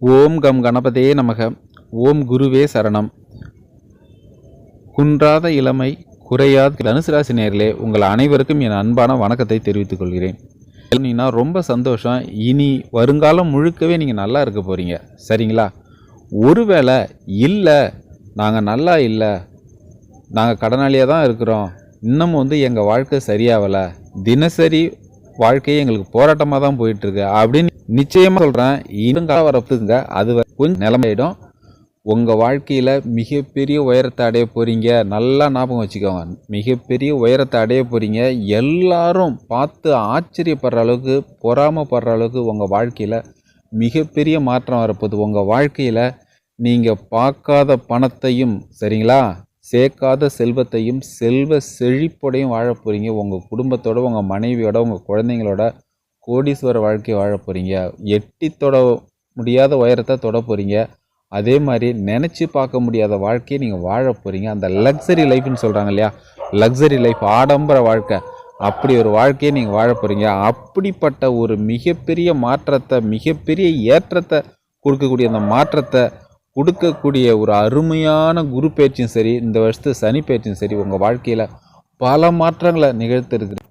ஓம் come கணபதியே நமக. ஓம் குருவே சரணம். குன்றாத இளமை குறையாத தனுசு ராசி நேயர்களே, உங்கள் அனைவருக்கும் என் அன்பான வணக்கத்தை தெரிவித்துக் கொள்கிறேன். ரொம்ப சந்தோஷம். இனி வருங்காலம் முழுக்கவே நீங்கள் நல்லா இருக்க போகிறீங்க, சரிங்களா? ஒருவேளை இல்லை, நாங்கள் நல்லா இல்லை, நாங்கள் கடனாளியாக தான் இருக்கிறோம், இன்னமும் எங்கள் வாழ்க்கை சரியாகலை, தினசரி வாழ்க்கையே எங்களுக்கு போராட்டமாக தான் போயிட்டுருக்கு அப்படின்னு நிச்சயமாக சொல்கிறேன். இன்னும் வரப்புங்க அது கொஞ்சம் நிலைமையிடும். உங்கள் வாழ்க்கையில் மிகப்பெரிய உயரத்தை அடைய போகிறீங்க. நல்லா ஞாபகம் வச்சுக்கோங்க, மிகப்பெரிய உயரத்தை அடைய போகிறீங்க. எல்லாரும் பார்த்து ஆச்சரியப்படுற அளவுக்கு, பொறாமப்படுற அளவுக்கு உங்கள் வாழ்க்கையில் மிகப்பெரிய மாற்றம் வரப்போகுது. உங்கள் வாழ்க்கையில் நீங்கள் பார்க்காத பணத்தையும், சரிங்களா, சேர்க்காத செல்வத்தையும், செல்வ செழிப்போடையும் வாழ போகிறீங்க. உங்கள் குடும்பத்தோட, உங்கள் மனைவியோட, உங்கள் குழந்தைங்களோட கோடீஸ்வர வாழ்க்கையை வாழ போகிறீங்க. எட்டி தொட முடியாத உயரத்தை தொட போகிறீங்க. அதே மாதிரி நினச்சி பார்க்க முடியாத வாழ்க்கையை நீங்கள் வாழ போகிறீங்க. அந்த லக்ஸரி லைஃப்னு சொல்கிறாங்க இல்லையா, லக்ஸரி லைஃப், ஆடம்பர வாழ்க்கை, அப்படி ஒரு வாழ்க்கையை நீங்கள் வாழ போகிறீங்க. அப்படிப்பட்ட ஒரு மிகப்பெரிய மாற்றத்தை, மிகப்பெரிய ஏற்றத்தை கொடுக்கக்கூடிய, அந்த மாற்றத்தை கொடுக்கக்கூடிய ஒரு அருமையான குரு பயிற்சியும் சரி, இந்த வருஷத்து சனி பயிற்சியும் சரி, உங்கள் வாழ்க்கையில் பல மாற்றங்களை நிகழ்த்திருக்கு.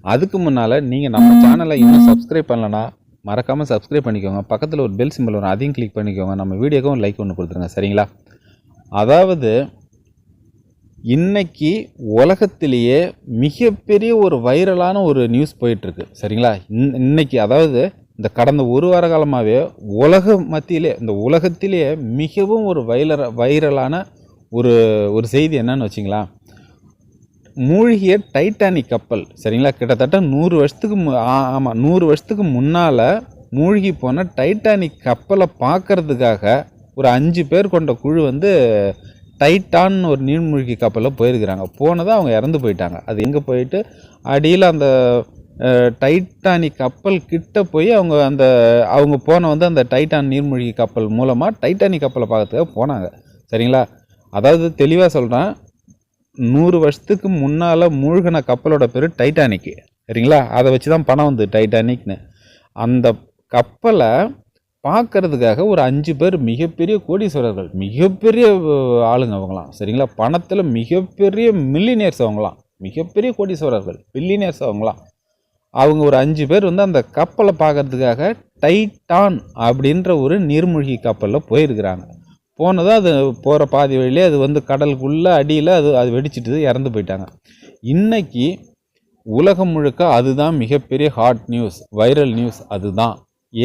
அதுக்கு முன்னால் நீங்கள் நம்ம சேனலை இன்னும் சப்ஸ்கிரைப் பண்ணலன்னா மறக்காமல் சப்ஸ்கிரைப் பண்ணிக்கோங்க. பக்கத்தில் ஒரு பெல் சிம்பிள் வரும், அதையும் கிளிக் பண்ணிக்கோங்க. நம்ம வீடியோக்கும் லைக் ஒன்று கொடுத்துருங்க, சரிங்களா? அதாவது இன்னைக்கு உலகத்திலேயே மிகப்பெரிய ஒரு வைரலான ஒரு நியூஸ் போயிட்டுருக்கு, சரிங்களா? இன்னைக்கு அதாவது இந்த கடந்த ஒரு வார காலமாகவே உலக மத்தியிலே, இந்த உலகத்திலேயே மிகவும் ஒரு வைரலான ஒரு செய்தி என்னன்னு வச்சிங்களா, மூழ்கிய டைட்டானிக் கப்பல், சரிங்களா? கிட்டத்தட்ட 100 வருஷத்துக்கு 100 வருஷத்துக்கு முன்னால் மூழ்கி போன டைட்டானிக் கப்பலை பார்க்கறதுக்காக ஒரு 5 பேர் கொண்ட குழு டைட்டான் ஒரு நீர்மூழ்கி கப்பலில் போயிருக்கிறாங்க. போனதாக அவங்க இறந்து போயிட்டாங்க. அது எங்கே போயிட்டு அடியில் அந்த டைட்டானிக் கப்பல் கிட்ட போய் அவங்க போன அந்த டைட்டான் நீர்மூழ்கி கப்பல் மூலமாக டைட்டானிக் கப்பலை பார்க்கறதுக்காக போனாங்க, சரிங்களா? அதாவது தெளிவாக சொல்கிறேன், 100 வருஷத்துக்கு முன்னால் மூழ்கின கப்பலோட பேர் டைட்டானிக்கு, சரிங்களா? அதை வச்சு தான் பணம் டைட்டானிக்னு. அந்த கப்பலை பார்க்கறதுக்காக ஒரு 5 பேர் மிகப்பெரிய கோடீஸ்வரர்கள், மிகப்பெரிய ஆளுங்க அவங்களாம், சரிங்களா? பணத்தில் மிகப்பெரிய மில்லினியர்ஸ் அவங்களாம், மிகப்பெரிய கோடீஸ்வரர்கள், பில்லினியர்ஸ் அவங்களாம். அவங்க ஒரு 5 பேர் அந்த கப்பலை பார்க்கறதுக்காக டைட்டான் அப்படின்ற ஒரு நீர்மூழ்கி கப்பலில் போயிருக்கிறாங்க. போனதும் அது போகிற பாதி வழியிலே அது கடலுக்குள்ளே அடியில் அது வெடிச்சிட்டு இறந்து போயிட்டாங்க. இன்னைக்கு உலகம் முழுக்க அதுதான் மிகப்பெரிய ஹாட் நியூஸ், வைரல் நியூஸ் அதுதான்.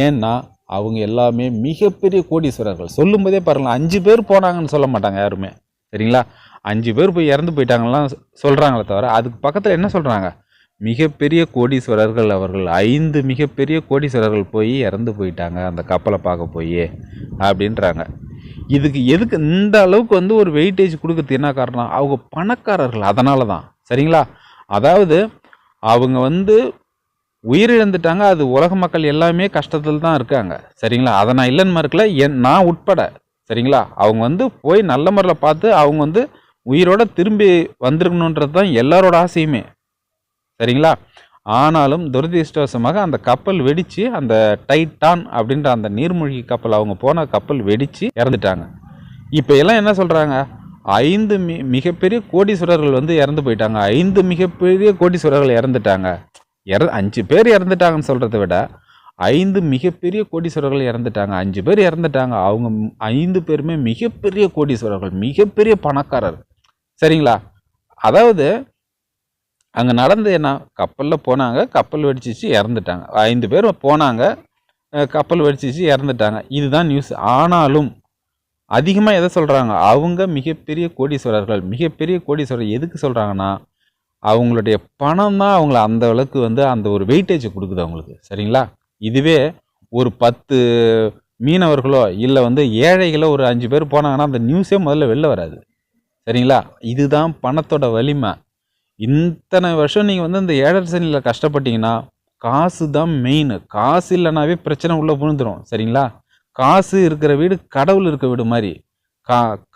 ஏன்னா அவங்க எல்லாமே மிகப்பெரிய கோடீஸ்வரர்கள். சொல்லும்போதே பாருங்களேன், 5 பேர் போனாங்கன்னு சொல்ல மாட்டாங்க யாருமே, சரிங்களா? 5 பேர் போய் இறந்து போயிட்டாங்கலாம் சொல்கிறாங்களே தவிர, அதுக்கு பக்கத்தில் என்ன சொல்கிறாங்க, மிகப்பெரிய கோடீஸ்வரர்கள் அவர்கள், 5 மிகப்பெரிய கோடீஸ்வரர்கள் போய் இறந்து போயிட்டாங்க அந்த கப்பலை பார்க்க போய் அப்படின்றாங்க. இதுக்கு எதுக்கு இந்த அளவுக்கு ஒரு வெயிட்டேஜ் கொடுக்கறது என்ன காரணம்? அவங்க பணக்காரர்கள், அதனால தான், சரிங்களா? அதாவது அவங்க உயிரிழந்துட்டாங்க. அது உலக மக்கள் எல்லாமே கஷ்டத்தில் தான் இருக்காங்க, சரிங்களா? அதை நான் இல்லைன்னு மறுக்கல, நான் உட்பட, சரிங்களா? அவங்க போய் நல்ல முறையில் பார்த்து அவங்க உயிரோட திரும்பி வந்திருக்கணுன்றது தான் எல்லாரோட ஆசையுமே, சரிங்களா? ஆனாலும் துரதிர்ஷ்டவசமாக அந்த கப்பல் வெடித்து, அந்த டைட்டான் அப்படின்ற அந்த நீர்மூழ்கி கப்பல், அவங்க போன கப்பல் வெடித்து இறந்துட்டாங்க. இப்போ எல்லாம் என்ன சொல்கிறாங்க, 5 மிகப்பெரிய கோடீஸ்வரர்கள் இறந்து போயிட்டாங்க, 5 மிகப்பெரிய கோடீஸ்வரர்கள் இறந்துட்டாங்க. 5 பேர் இறந்துட்டாங்கன்னு சொல்கிறத விட 5 மிகப்பெரிய கோடீஸ்வரர்கள் இறந்துட்டாங்க, 5 பேர் இறந்துட்டாங்க. அவங்க 5 பேருமே மிகப்பெரிய கோடீஸ்வரர்கள், மிகப்பெரிய பணக்காரர், சரிங்களா? அதாவது அங்கே நடந்து என்ன, கப்பலில் போனாங்க, கப்பல் வெடிச்சிச்சு இறந்துட்டாங்க. 5 பேர் போனாங்க, கப்பல் வெடிச்சிச்சு இறந்துட்டாங்க. இதுதான் நியூஸ். ஆனாலும் அதிகமாக எதை சொல்கிறாங்க, அவங்க மிகப்பெரிய கோடீஸ்வரர்கள். மிகப்பெரிய கோடீஸ்வரர் எதுக்கு சொல்கிறாங்கன்னா, அவங்களுடைய பணம் தான் அவங்கள அந்த அளவுக்கு அந்த ஒரு வெயிட்டேஜ் கொடுக்குது அவங்களுக்கு, சரிங்களா? இதுவே ஒரு 10 மீனவர்களோ இல்லை ஏழைகளோ ஒரு 5 பேர் போனாங்கன்னா அந்த நியூஸே முதல்ல வெளில வராது, சரிங்களா? இதுதான் பணத்தோட வலிமை. இத்தனை வருஷம் நீங்கள் இந்த ஏழரை சனியில் கஷ்டப்பட்டீங்கன்னா, காசு தான் மெயின். காசு இல்லைனாவே பிரச்சனை உள்ளே விழுந்துடும், சரிங்களா? காசு இருக்கிற வீடு கடவுள் இருக்க வீடு மாதிரி.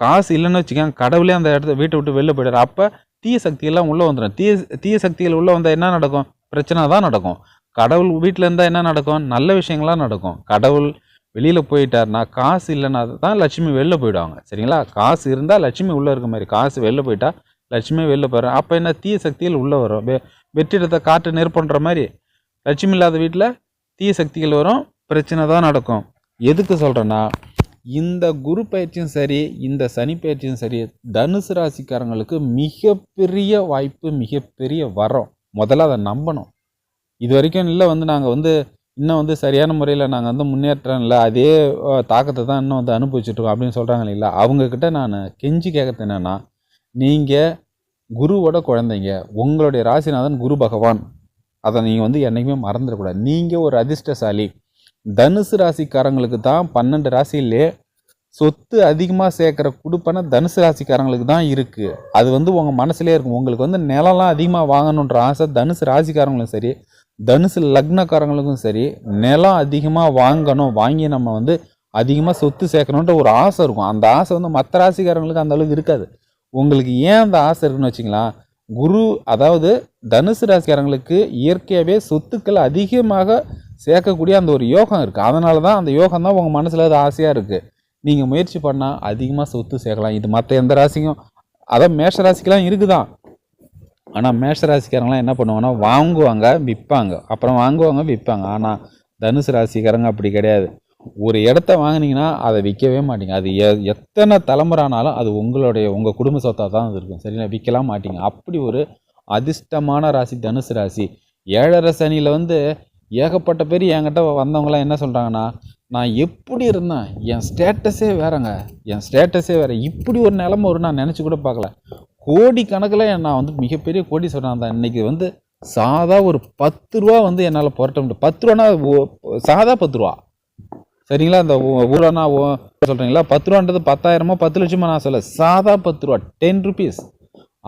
காசு இல்லைன்னு வச்சுக்கோங்க, கடவுளே அந்த வீட்டை விட்டு வெளில போயிடுறாரு. அப்போ தீய சக்தியெல்லாம் உள்ளே வந்துடும். தீய சக்திகள் உள்ளே வந்தால் என்ன நடக்கும்? பிரச்சனை தான் நடக்கும். கடவுள் வீட்டில் இருந்தால் என்ன நடக்கும்? நல்ல விஷயங்கள்லாம் நடக்கும். கடவுள் வெளியில் போயிட்டாருன்னா, காசு இல்லைன்னா தான் லட்சுமி வெளில போயிடுவாங்க. சரிங்களா? காசு இருந்தால் லட்சுமி உள்ளே இருக்க மாதிரி, காசு வெளில போயிட்டா லட்சுமி வெளில போயிடும். அப்போ என்ன, தீய சக்திகள் உள்ளே வரும். வெற்றிடத்தை காற்று நெருப்புன்ற மாதிரி லட்சுமி இல்லாத வீட்டில் தீய சக்திகள் வரும், பிரச்சனை தான் நடக்கும். எதுக்கு சொல்கிறேன்னா, இந்த குரு பயிற்சியும் சரி, இந்த சனி பயிற்சியும் சரி, தனுசு ராசிக்காரங்களுக்கு மிகப்பெரிய வாய்ப்பு, மிகப்பெரிய வரம். முதல்ல அதை நம்பணும். இது வரைக்கும் இல்லை நாங்கள் இன்னும் சரியான முறையில் நாங்கள் முன்னேற்றம் இல்லை, அதே தாக்கத்தை தான் இன்னும் அனுபவிச்சுட்ருக்கோம் அப்படின்னு சொல்கிறாங்க இல்லைங்களா. அவங்கக்கிட்ட நான் கெஞ்சி கேட்குறது என்னென்னா, நீங்கள் குருவோட குழந்தைங்க, உங்களுடைய ராசிநாதன் குரு பகவான், அதை நீங்கள் என்றைக்குமே மறந்துடக்கூடாது. நீங்கள் ஒரு அதிர்ஷ்டசாலி. தனுசு ராசிக்காரங்களுக்கு தான் 12 ராசியிலே சொத்து அதிகமாக சேர்க்குற கொடுப்பன தனுசு ராசிக்காரங்களுக்கு தான் இருக்குது. அது உங்கள் மனசுலேயே இருக்கும். உங்களுக்கு நிலம்லாம் அதிகமாக வாங்கணுன்ற ஆசை தனுசு ராசிக்காரங்களும் சரி, தனுசு லக்னக்காரங்களுக்கும் சரி, நிலம் அதிகமாக வாங்கணும், வாங்கி நம்ம அதிகமாக சொத்து சேர்க்கணுன்ற ஒரு ஆசை இருக்கும். அந்த ஆசை மற்ற ராசிக்காரங்களுக்கு அந்த அளவுக்கு இருக்காது. உங்களுக்கு ஏன் அந்த ஆசை இருக்குன்னு வச்சிங்களேன், குரு, அதாவது தனுசு ராசிக்காரங்களுக்கு இயற்கையாகவே சொத்துக்கள் அதிகமாக சேர்க்கக்கூடிய அந்த ஒரு யோகம் இருக்குது. அதனால தான் அந்த யோகம் தான் உங்கள் மனசில் அது ஆசையாக இருக்குது. நீங்கள் முயற்சி பண்ணால் அதிகமாக சொத்து சேர்க்கலாம். இது மற்ற எந்த ராசிக்கும், அதான் மேஷ ராசிக்கெலாம் இருக்குதான். ஆனால் மேஷ ராசிக்காரங்களாம் என்ன பண்ணுவாங்கன்னா, வாங்குவாங்க விற்பாங்க, அப்புறம் வாங்குவாங்க விற்பாங்க. ஆனால் தனுசு ராசிக்காரங்க அப்படி கிடையாது. ஒரு இடத்த வாங்கினீங்கன்னா அதை விற்கவே மாட்டீங்க. அது எத்தனை தலைமுறை ஆனாலும் அது உங்கள் குடும்ப சொத்தாக தான் இருக்கும். சரிங்களா? விற்கலாம் மாட்டீங்க. அப்படி ஒரு அதிர்ஷ்டமான ராசி தனுசு ராசி. 7.5 சனியில் ஏகப்பட்ட பேர் என்கிட்ட வந்தவங்களாம் என்ன சொல்கிறாங்கன்னா, நான் எப்படி இருந்தேன், என் ஸ்டேட்டஸே வேறங்க, என் ஸ்டேட்டஸே வேறு, இப்படி ஒரு நிலைமை வரும் நான் நினச்சி கூட பார்க்கல. கோடி கணக்கில் நான் மிகப்பெரிய கோடீஸ்வரன் தான். இன்றைக்கி சாதா ஒரு 10 ரூபா என்னால் புரட்ட முடியும். 10 ரூபானா சாதா 10 ரூபா. சரிங்களா? இந்த ஊரானா சொல்கிறீங்களா, 10 ரூபான்றது 10,000மோ 10 லட்சமோ நான் சொல்ல, சாதா 10 ரூபா, 10 ருபீஸ்.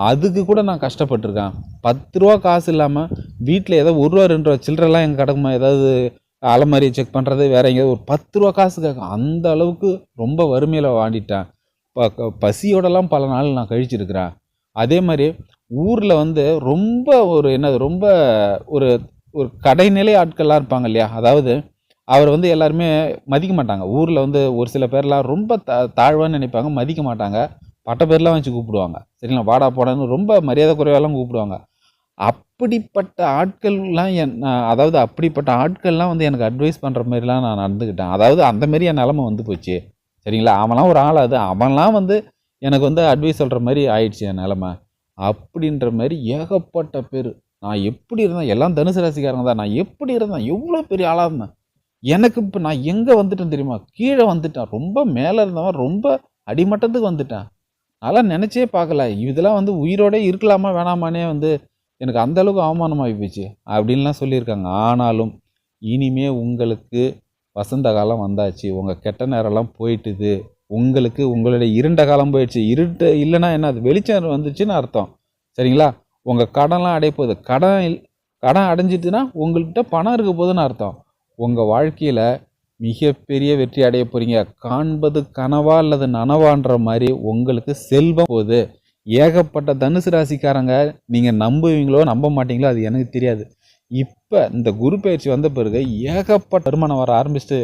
அதுக்கு கூட நான் கஷ்டப்பட்டிருக்கேன். 10 ரூபா காசு இல்லாமல் வீட்டில் ஏதோ 1 ரூபா 2 ரூபா சில்லறெல்லாம் எங்கள் கிடக்குமா, ஏதாவது அலமாரி செக் பண்ணுறது, வேறு எங்கேயாவது ஒரு 10 ரூபா காசு கேட்கும். அந்த அளவுக்கு ரொம்ப வறுமையில் வாண்டிட்டேன். பசியோடலாம் பல நாள் நான் கழிச்சிருக்கிறேன். அதே மாதிரி ஊரில் ரொம்ப ரொம்ப ஒரு ஒரு கடைநிலை ஆட்கள்லாம் இருப்பாங்க இல்லையா, அதாவது அவர் எல்லாருமே மதிக்க மாட்டாங்க. ஊரில் ஒரு சில பேர்லாம் ரொம்ப தாழ்வான்னு நினைப்பாங்க, மதிக்க மாட்டாங்க, பட்ட பேர்லாம் வச்சு கூப்பிடுவாங்க. சரிங்களா? வாடா போடான்னு ரொம்ப மரியாதை குறைவாலாம் கூப்பிடுவாங்க. அப்படிப்பட்ட ஆட்கள்லாம் அதாவது அப்படிப்பட்ட ஆட்கள்லாம் எனக்கு அட்வைஸ் பண்ணுற மாதிரிலாம் நான் நடந்துக்கிட்டேன். அதாவது அந்த மாரி என் நிலமை போச்சு. சரிங்களா? அவன்லாம் ஒரு ஆள், அது அவன்லாம் எனக்கு அட்வைஸ் சொல்கிற மாதிரி ஆயிடுச்சு என் நிலமை. அப்படின்ற மாதிரி ஏகப்பட்ட பேர். நான் எப்படி இருந்தேன், எல்லாம் தனுசு ராசிக்காரங்க தான். நான் எப்படி இருந்தேன், எவ்வளோ பெரிய ஆளாக இருந்தேன். எனக்கு இப்போ நான் எங்கே வந்துட்டேன் தெரியுமா, கீழே வந்துட்டேன். ரொம்ப மேலே இருந்தவன் ரொம்ப அடிமட்டத்துக்கு வந்துட்டேன். அதெல்லாம் நினச்சே பார்க்கல. இதெல்லாம் உயிரோடே இருக்கலாமா வேணாமானே எனக்கு அந்தளவுக்கு அவமானமாகி போச்சு அப்படின்லாம் சொல்லியிருக்காங்க. ஆனாலும் இனிமே உங்களுக்கு வசந்த காலம் வந்தாச்சு, உங்கள் கெட்ட நேரம்லாம் போயிட்டுது, உங்களுக்கு உங்களுடைய இருண்ட காலம் போயிடுச்சு. இருட்டு இல்லைன்னா என்ன, அது வெளிச்சம் வந்துச்சுன்னு அர்த்தம். சரிங்களா? உங்கள் கடன்லாம் அடைய போகுது. கடன் அடைஞ்சிட்டுன்னா உங்கள்கிட்ட பணம் இருக்க போகுதுன்னு அர்த்தம். உங்கள் வாழ்க்கையில் மிகப்பெரிய வெற்றி அடைய போகிறீங்க. காண்பது கனவா அல்லது நனவான்ற மாதிரி உங்களுக்கு செல்வம் போகுது. ஏகப்பட்ட தனுசு ராசிக்காரங்க, நீங்கள் நம்புவீங்களோ நம்ப மாட்டீங்களோ அது எனக்கு தெரியாது, இப்போ இந்த குரு பயிற்சி வந்த பிறகு ஏகப்பட்ட வருமானம் வர ஆரம்பிச்சுட்டு,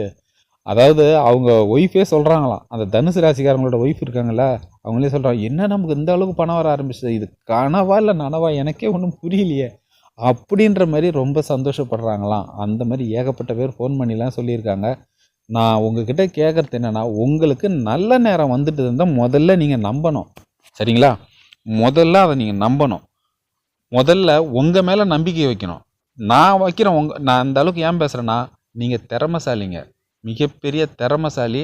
அதாவது அவங்க ஒய்ஃபே சொல்கிறாங்களாம், அந்த தனுசு ராசிக்காரங்களோட ஒய்ஃப் இருக்காங்கல்ல, அவங்களே சொல்கிறாங்க, என்ன நமக்கு இந்த அளவுக்கு பணம் வர ஆரம்பிச்சது, இது கனவா இல்லை நனவா எனக்கே ஒன்றும் புரியலையே அப்படின்ற மாதிரி ரொம்ப சந்தோஷப்படுறாங்களாம். அந்த மாதிரி ஏகப்பட்ட பேர் ஃபோன் பண்ணிலாம் சொல்லியிருக்காங்க. நான் உங்ககிட்ட கேட்குறது என்னென்னா, உங்களுக்கு நல்ல நேரம் வந்துட்டு இருந்தால் முதல்ல நீங்கள் நம்பணும். சரிங்களா? முதல்ல அதை நீங்கள் நம்பணும். முதல்ல உங்கள் மேலே நம்பிக்கை வைக்கணும். நான் வைக்கிறேன். நான் அந்த அளவுக்கு ஏன் பேசுகிறேன்னா, நீங்கள் திறமைசாலிங்க, மிகப்பெரிய திறமைசாலி.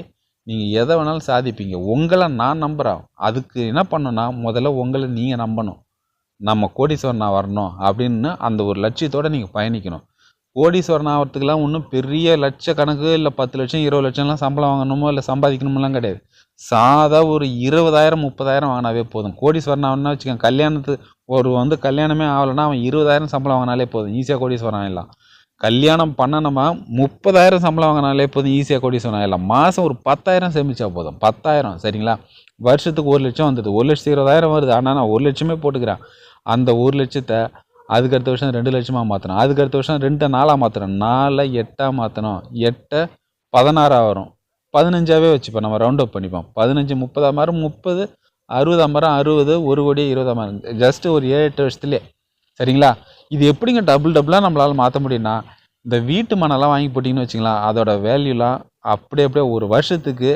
நீங்கள் எதை வேணாலும் சாதிப்பீங்க. உங்களை நான் நம்புகிறேன். அதுக்கு என்ன பண்ணணும்னா, முதல்ல உங்களை நீங்கள் நம்பணும். நம்ம கோடீஸ்வரன் வரணும் அப்படின்னு அந்த ஒரு லட்சியத்தோடு நீங்கள் பயணிக்கணும். கோடீஸ்வரன் ஆகிறதுக்கெல்லாம் ஒன்றும் பெரிய லட்சக்கணக்கு இல்லை 10 லட்சம் 20 லட்சம்லாம் சம்பளம் வாங்கணுமோ இல்லை சம்பாதிக்கணுமெல்லாம் கிடையாது. சாதா ஒரு 20,000 30,000 வாங்கினாவே போதும். கோடீஸ்வரன் ஆகணும்னா வச்சுக்கோங்க, கல்யாணத்துக்கு ஒரு கல்யாணமே ஆகலைன்னா அவன் 20,000 சம்பளம் வாங்கினாலே போதும், ஈஸியாக கோடீஸ்வரன் ஆகிடலாம். கல்யாணம் பண்ணணுமா 30,000 சம்பளம் வாங்கினாலே போதும், ஈஸியாக கோடீஸ்வரன் ஆகிடலாம். மாதம் ஒரு 10,000 சேமிச்சா போதும். 10,000 சரிங்களா? வருஷத்துக்கு 1 லட்சம் வந்தது, 1,20,000 வருது. ஆனால் நான் 1 லட்சமே போட்டுக்கிறேன். அந்த 1 லட்சத்தை அதுக்கு அடுத்த வருஷம் 2 லட்சமாக மாற்றணும், அதுக்கு அடுத்த வருஷம் 2 4 மாற்றணும், 4 8 மாற்றணும், 8 16 வரும், 15ஆவே வச்சுப்போம், நம்ம ரவுண்ட் அப் பண்ணிப்போம். 15 30 மாறும், 30 60 மாறும், 60 1 கோடி 20 மாறும். ஜஸ்ட் ஒரு 7-8 வருஷத்துலேயே. சரிங்களா? இது எப்படிங்க டபுளாக நம்மளால் மாற்ற முடியும்னா, இந்த வீட்டு மணலாம் வாங்கி போட்டிங்கன்னு வச்சுங்களேன், அதோட வேல்யூலாம் அப்படியே ஒரு வருஷத்துக்கு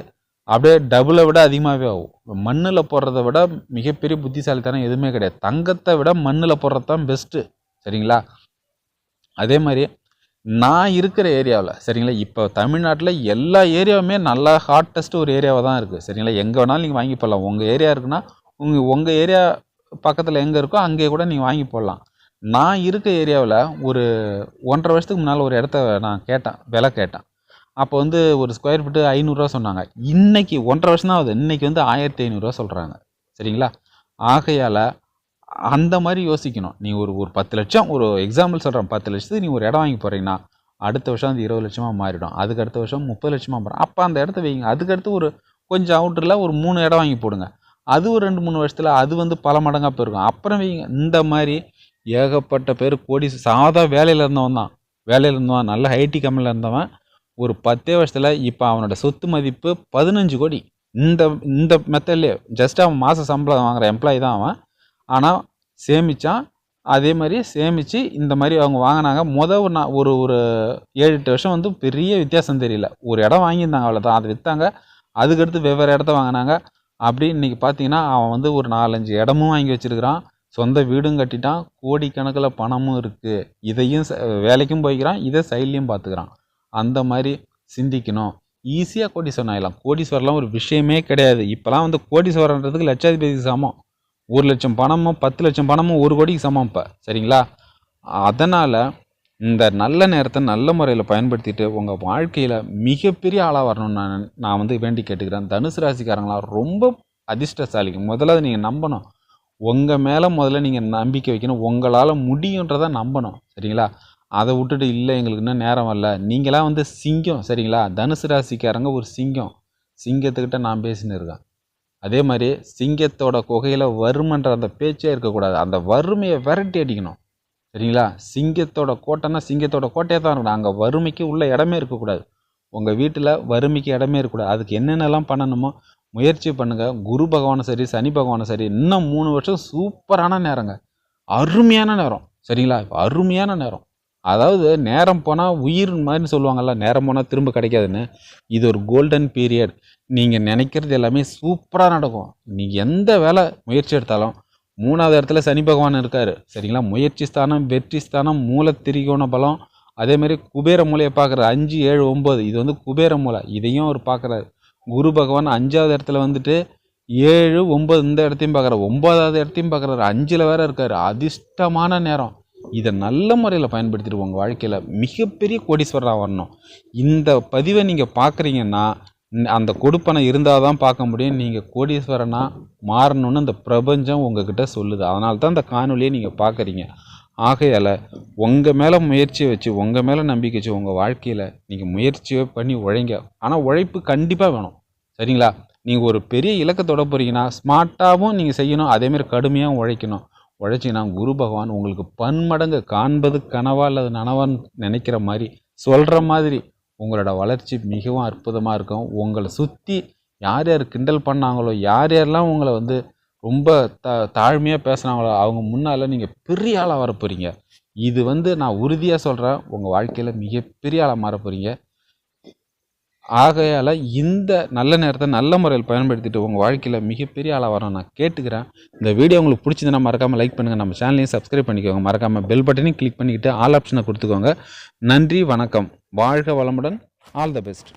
அப்படியே டபுளை விட அதிகமாகவே ஆகும். மண்ணில் போடுறத விட மிகப்பெரிய புத்திசாலித்தனம் எதுவுமே கிடையாது. தங்கத்தை விட மண்ணில் போடுறது தான் பெஸ்ட்டு. சரிங்களா? அதே மாதிரி நான் இருக்கிற ஏரியாவில், சரிங்களா, இப்போ தமிழ்நாட்டில் எல்லா ஏரியாவுமே நல்லா ஹாட்டஸ்ட்டு ஒரு ஏரியாவாக தான் இருக்குது. சரிங்களா? எங்கே வேணாலும் நீங்கள் வாங்கி போடலாம். உங்கள் ஏரியா இருக்குன்னா உங்கள் ஏரியா பக்கத்தில் எங்கே இருக்கோ அங்கே கூட நீங்கள் வாங்கி போடலாம். நான் இருக்க ஏரியாவில் ஒரு 1.5 வருஷத்துக்கு முன்னால் ஒரு இடத்த நான் விலை கேட்டேன். அப்போ வந்து ஒரு ஸ்கொயர் ஃபீட்டு 500 சொன்னாங்க. இன்றைக்கி 1.5 வருஷம் தான் ஆகுது, இன்றைக்கி வந்து 1500 சொல்கிறாங்க. சரிங்களா? ஆகையால் அந்த மாதிரி யோசிக்கணும். நீ ஒரு 10 லட்சம், ஒரு எக்ஸாம்பிள் சொல்கிறேன், 10 லட்சத்துக்கு நீ ஒரு இடம் வாங்கி போகிறீங்கன்னா அடுத்த வருஷம் அது 20 லட்சமாக மாறிடும். அதுக்கு அடுத்த வருஷம் 30 லட்சமாக மாறும். அப்போ அந்த இடத்த வைங்க. அதுக்கடுத்து ஒரு கொஞ்சம் அவுட்டரில் ஒரு 3 இடம் வாங்கி போடுங்க. அது ஒரு 2-3 வருஷத்தில் அது வந்து பல மடங்காக போயிருக்கும். அப்புறம் வைங்க. இந்த மாதிரி ஏகப்பட்ட பேர் சாதா வேலையில் இருந்தவன் நல்ல ஐடி கம்பெனியில் இருந்தவன் ஒரு 10 வருஷத்தில் இப்போ அவனோட சொத்து மதிப்பு 15 கோடி. இந்த மெத்தட்லேயே ஜஸ்ட் அவன் மாத சம்பளம் வாங்குகிற எம்ப்ளாயி தான் அவன். ஆனால் சேமித்தான். அதே மாதிரி சேமித்து இந்த மாதிரி அவங்க வாங்கினாங்க. ஒரு 7-8 வருஷம் வந்து பெரிய வித்தியாசம் தெரியல. ஒரு இடம் வாங்கியிருந்தாங்க, அவ்வளோதான். அதை விற்றாங்க. அதுக்கடுத்து வெவ்வேறு இடத்த வாங்கினாங்க. அப்படி இன்றைக்கி பார்த்தீங்கன்னா அவன் வந்து ஒரு 4-5 இடமும் வாங்கி வச்சுருக்கிறான். சொந்த வீடும் கட்டிட்டான். கோடிக்கணக்கில் பணமும் இருக்குது. இதையும் வேலைக்கும் போய்க்கிறான், இதை சைட்லேயும் பார்த்துக்கிறான். அந்த மாதிரி சிந்திக்கணும். ஈஸியாக கோடீஸ்வரன் ஆகிடலாம். கோடீஸ்வரர்லாம் ஒரு விஷயமே கிடையாது. இப்போலாம் வந்து கோடீஸ்வரன்றதுக்கு லட்சாதிபதிக்கு சமம். 1 லட்சம் பணமும் 10 லட்சம் பணமும் 1 கோடிக்கு சமம் இப்போ. சரிங்களா? அதனால் இந்த நல்ல நேரத்தை நல்ல முறையில் பயன்படுத்திட்டு உங்கள் வாழ்க்கையில் மிகப்பெரிய ஆளாக வரணும்னு நான் வந்து வேண்டி கேட்டுக்கிறேன். தனுசு ராசிக்காரங்களாம் ரொம்ப அதிர்ஷ்டசாலிங்க. முதல்ல நீங்கள் நம்பணும். உங்கள் மேலே முதல்ல நீங்கள் நம்பிக்கை வைக்கணும். உங்களால் முடியுன்றதை நம்பணும். சரிங்களா? அதை விட்டுட்டு இல்லை எங்களுக்கு இன்னும் நேரம் வரல. நீங்களாம் வந்து சிங்கம். சரிங்களா? தனுசு ராசிக்காரங்க ஒரு சிங்கம். சிங்கத்துக்கிட்ட நான் பேசின்னு இருக்கேன். அதே மாதிரி சிங்கத்தோட குகையில் வறுமைன்ற அந்த பேச்சே இருக்கக்கூடாது. அந்த வறுமையை விரட்டி அடிக்கணும். சரிங்களா? சிங்கத்தோட கோட்டைன்னா சிங்கத்தோட கோட்டையாக தான் இருக்கணும். அங்கே வறுமைக்கு உள்ள இடமே இருக்கக்கூடாது. உங்கள் வீட்டில் வறுமைக்கு இடமே இருக்கக்கூடாது. அதுக்கு என்னென்னலாம் பண்ணணுமோ முயற்சி பண்ணுங்கள். குரு பகவானும் சரி, சனி பகவானும் சரி, இன்னும் 3 வருஷம் சூப்பரான நேரங்க. அருமையான நேரம். சரிங்களா? அருமையான நேரம். அதாவது நேரம் போனால் உயிர் மாதிரி சொல்லுவாங்கள்ல, நேரம் போனால் திரும்ப கிடைக்காதுன்னு. இது ஒரு கோல்டன் பீரியட். நீங்கள் நினைக்கிறது எல்லாமே சூப்பராக நடக்கும். நீங்கள் எந்த வேலை முயற்சி எடுத்தாலும் 3வது இடத்துல சனி பகவான் இருக்கார். சரிங்களா? முயற்சி ஸ்தானம், வெற்றி ஸ்தானம், மூல திரிகோண பலம். அதேமாதிரி குபேர மூலையை பார்க்குறாரு. 5 7 9 இது வந்து குபேர மூலை. இதையும் அவர் பார்க்குறாரு. குரு பகவான் 5வது இடத்துல வந்துட்டு 7 9 இந்த இடத்தையும் பார்க்குறாரு. 9வது இடத்தையும் பார்க்குறாரு. 5ல் வேறு இருக்கார். அதிர்ஷ்டமான நேரம். இதை நல்ல முறையில் பயன்படுத்திட்டு உங்கள் வாழ்க்கையில் மிகப்பெரிய கோடீஸ்வரராக வரணும். இந்த பதிவை நீங்கள் பார்க்குறீங்கன்னா அந்த கொடுப்பனை இருந்தால் தான் பார்க்க முடியும். நீங்கள் கோடீஸ்வரனாக மாறணும்னு இந்த பிரபஞ்சம் உங்ககிட்ட சொல்லுது. அதனால தான் இந்த காணொலியை நீங்கள் பார்க்குறீங்க. ஆகையால் உங்கள் மேலே முயற்சியை வச்சு, உங்கள் மேலே நம்பிக்கை வச்சு உங்கள் வாழ்க்கையில் நீங்கள் முயற்சியை பண்ணி உழைங்க. ஆனால் உழைப்பு கண்டிப்பாக வேணும். சரிங்களா? நீங்கள் ஒரு பெரிய இலக்கத்தோட போகிறீங்கன்னா ஸ்மார்ட்டாகவும் நீங்கள் செய்யணும். அதேமாதிரி கடுமையாக உழைக்கணும். உழைச்சிங்கன்னா குரு பகவான் உங்களுக்கு பன்மடங்கு காண்பது கனவா அல்லது நனவான்னு நினைக்கிற மாதிரி சொல்கிற மாதிரி உங்களோட வளர்ச்சி மிகவும் அற்புதமாக இருக்கும். உங்களை சுற்றி யார் யார் கிண்டல் பண்ணாங்களோ, யார் யாரெல்லாம் உங்களை வந்து ரொம்ப தாழ்மையாக பேசுனாங்களோ அவங்க முன்னால் நீங்கள் பெரிய ஆளாக வர போகிறீங்க. இது வந்து நான் உறுதியாக சொல்கிறேன். உங்கள் வாழ்க்கையில் மிகப்பெரிய ஆளாக மாற போகிறீங்க. ஆகையால் இந்த நல்ல நேரத்தை நல்ல முறையில் பயன்படுத்திட்டு உங்கள் வாழ்க்கையில் மிகப்பெரிய ஆளாக வரணும் நான் கேட்டுக்கிறேன். இந்த வீடியோ உங்களுக்கு பிடிச்சதுன்னா மறக்காமல் லைக் பண்ணுங்கள். நம்ம சேனலையும் சப்ஸ்கிரைப் பண்ணிக்கோங்க. மறக்காமல் பெல் பட்டனையும் கிளிக் பண்ணிக்கிட்டு ஆல் ஆப்ஷனை கொடுத்துக்கோங்க. நன்றி, வணக்கம். வாழ்க வளமுடன். All the best.